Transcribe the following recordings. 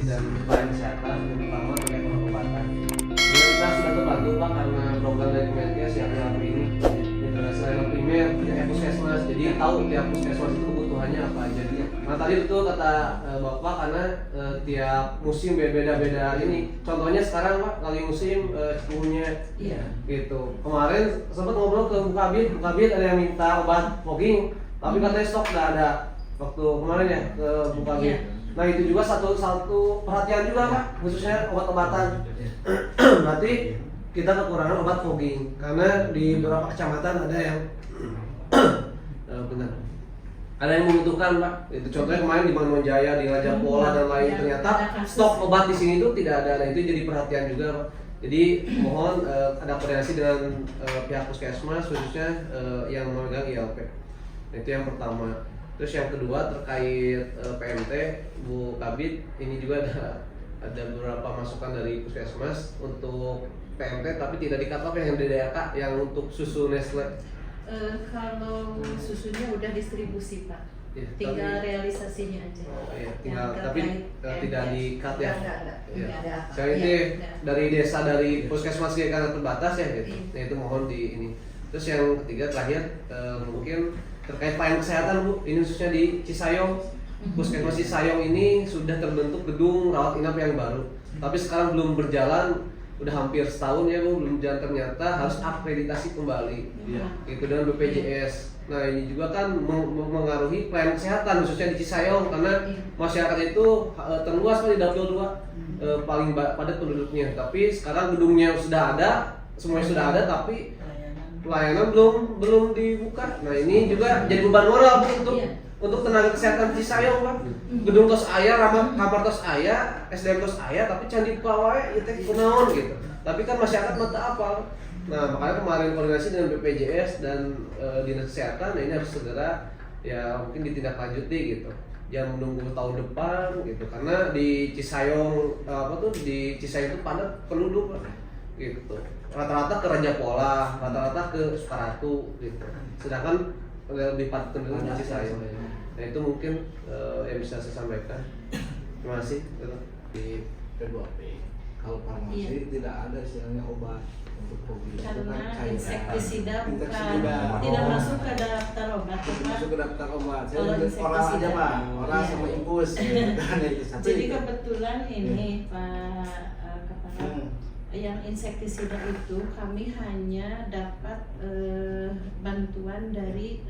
dan pelayanan kesehatan yang pertama terkait pengobatan. Kita sudah terbantu Pak karena program dari Kemenkes yang API ini integrasi layanan primer ya puskesmas, jadi tahu tiap puskesmas itu kebutuhannya apa aja. Nah tadi betul kata Bapak karena tiap musim beda-beda ini. Contohnya sekarang Pak lagi musim cikungunya gitu. Kemarin sempat ngobrol ke Bukabit ada yang minta obat fogging, tapi katanya stok nggak ada waktu kemarin ya ke Bukabit. Nah itu juga satu perhatian juga Pak, khususnya obat-obatan. Berarti kita kekurangan obat fogging karena di beberapa kecamatan ada yang benar ada yang membutuhkan Pak. Itu contohnya kemarin di Mangun Jaya, di Raja Pola dan lain, ternyata stok obat di sini itu tidak ada. Nah itu jadi perhatian juga Pak. Jadi mohon ada koordinasi dengan pihak puskesmas khususnya yang memegang ILP. Nah, itu yang pertama. Terus yang kedua terkait PMT Bu Kabit, ini juga ada beberapa masukan dari puskesmas untuk PMT tapi tidak di cut off yang di DAK yang untuk susu Nestle. Kalau susunya udah distribusi Pak, Ya, tinggal realisasinya aja. Oh iya, tinggal tapi tidak di cut ya. Enggak. Saya ini dari desa dari puskesmas karena terbatas ya gitu. Nah itu mohon di ini. Terus yang ketiga terakhir mungkin terkait pelayanan kesehatan Bu, ini khususnya di Cisayong. Puskesmas Cisayong ini sudah terbentuk gedung rawat inap yang baru, tapi sekarang belum berjalan, udah hampir setahun ya Bu, belum jalan, ternyata harus akreditasi kembali. Itu dengan BPJS. Nah ini juga kan mengaruhi pelayanan kesehatan khususnya di Cisayong karena masyarakat itu terluas Pak di Dapil 2 paling padat penduduknya, tapi sekarang gedungnya sudah ada, semuanya sudah ada, tapi pelayanan belum dibuka. Nah ini juga jadi beban moral untuk tenaga kesehatan Cisayong Pak. Gedung tos aya, kamar tos aya, SDM tos aya, tapi candi pawai itu kunaon gitu. Tapi kan masyarakat mata apa? Nah makanya kemarin koordinasi dengan BPJS dan dinas kesehatan, nah ini harus segera ya mungkin ditindaklanjuti gitu. Jangan menunggu tahun depan gitu, karena di Cisayong di Cisayong itu padat penduduk Pak. Gitu. Rata-rata ke Raja Pola, rata-rata ke Sukaratu gitu. Sedangkan lebih padat penduduk di Cisayong. Nah itu mungkin yang bisa saya sampaikan. Terima kasih. Di P2P kalau farmasi tidak ada istilahnya obat untuk COVID Karena insektisida bukan Insektisida. tidak masuk ke daftar obat Itu Pak. masuk ke daftar obat. Saya Kalau lihat oral aja insektisida. Pak, oral Iya. sama infus. Jadi kebetulan ini Pak Kepala, yang insektisida itu kami hanya dapat bantuan dari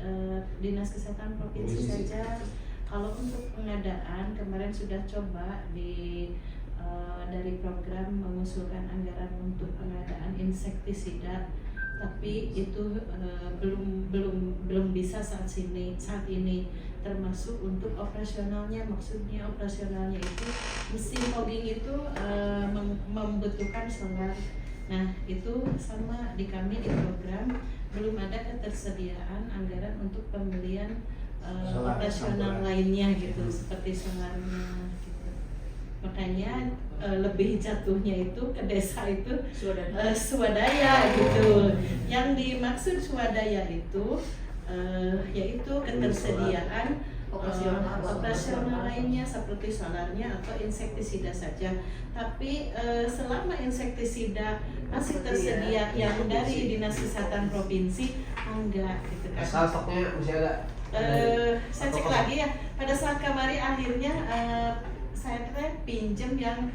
Dinas Kesehatan Provinsi saja. Kalau untuk pengadaan kemarin sudah coba dari program mengusulkan anggaran untuk pengadaan insektisida, tapi itu belum bisa saat ini, termasuk untuk operasionalnya. Maksudnya operasionalnya itu mesin fogging itu membutuhkan solar. Nah itu sama di kami di program belum ada ketersediaan anggaran untuk pembelian operasional lainnya gitu, seperti solarnya gitu. Makanya lebih jatuhnya itu ke desa itu swadaya gitu. Yang dimaksud swadaya itu yaitu ketersediaan operasional lainnya seperti solarnya atau insektisida saja. Tapi selama insektisida masih tersedia yang dari Dinas Kesehatan Provinsi, enggak gitu kan. Asal stoknya masih ada. Saya cek lagi ya. Pada saat kemarin akhirnya saya pinjam yang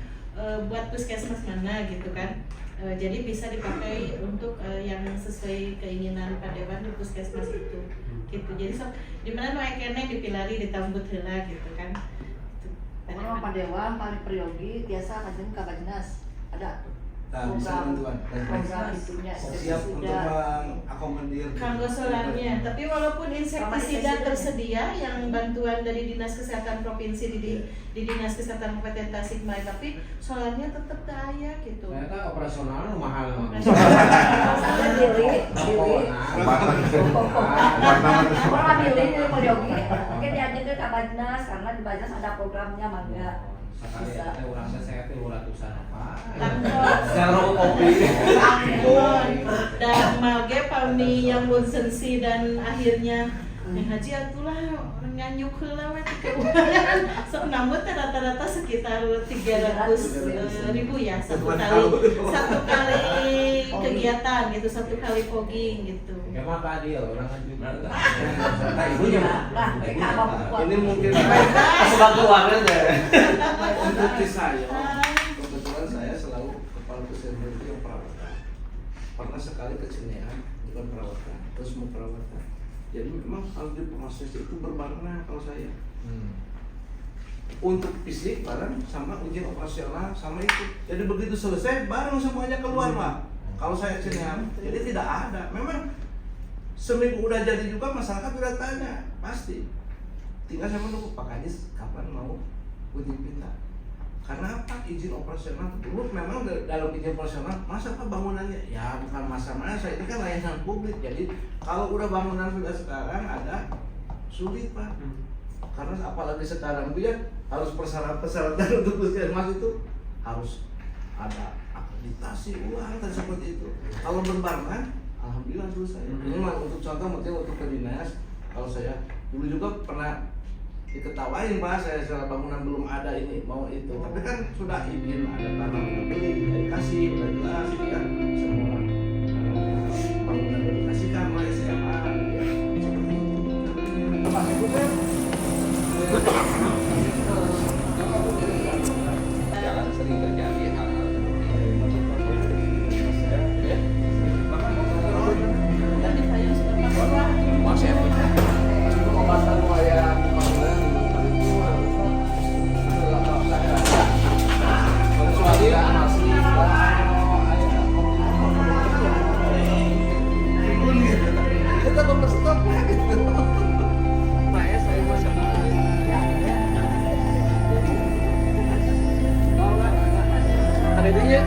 buat puskesmas mana gitu kan. Jadi bisa dipakai untuk yang sesuai keinginan Pak Dewan di puskesmas itu gitu. Jadi di mana nu kene dipilari ditambut heula gitu kan. Kalau Pak Dewan, Pak Priyogi biasa kajian ke Bajnas ada bisa bantuan program itunya siap untuk mengakomodir kanggo solarnya. Tapi walaupun insektisida tersedia yang bantuan dari Dinas Kesehatan Provinsi di Dinas Kesehatan Kabupaten Tasikmalaya, tapi solarnya tetap daya gitu. Ternyata operasional mahal. Sampai Dili dari Priyogi oke diajak ke Bajnas karena di Bajnas ada programnya mangga. Bisa. Orangnya saya tuh ratusan apa? Tangkos. Jangan kopi. Ampun. Dan mage pami yang bonsensi dan akhirnya yang haji atulah nganyuk heula we teh keuangan. Sok nambut teh rata-rata sekitar 300.000 ya satu kali kegiatan gitu, satu kali fogging gitu. Emang Kak Adil, orang kan juga. Nah, ibunya Ini mungkin Sebab keuangan ya. untuk saya, kebetulan saya selalu kepala kesehatan itu yang perawatan. Pernah sekali ke Cinean, bukan perawatan, terus mau perawatan. Jadi memang harus diproses itu berbarengan kalau saya. Untuk fisik bareng sama ujian operasional sama itu. Jadi begitu selesai bareng semuanya keluar Pak. Kalau saya Cinean, jadi tidak ada. Memang seminggu udah jadi juga masyarakat udah tanya pasti. Tinggal saya menunggu Pak Kadis kapan mau uji pinta. Karena apa? Izin operasional dulu memang dalam izin operasional masa apa bangunannya? Ya bukan masa-masa, ini kan layanan publik. Jadi kalau udah bangunan sudah sekarang ada sulit Pak. Karena apalagi sekarang dia harus persyaratan untuk puskesmas itu harus ada akreditasi uang dan seperti itu. Kalau berbarengan, alhamdulillah selesai. Ini mah untuk contoh mungkin untuk ke dinas. Kalau saya dulu juga pernah diketawain Pak, saya secara bangunan belum ada ini mau itu, tapi kan sudah izin ada tanah udah beli, udah dikasih, udah jelas kan semua bangunan udah dikasihkan oleh SMA ya. Seperti itu. Pak Ibu Jangan sering terjadi hal-hal Dan di saya sudah masih efektif. Pembahasan wayang pembangunan itu kecuali asli kita stop gitu. Saya masih Ada itunya.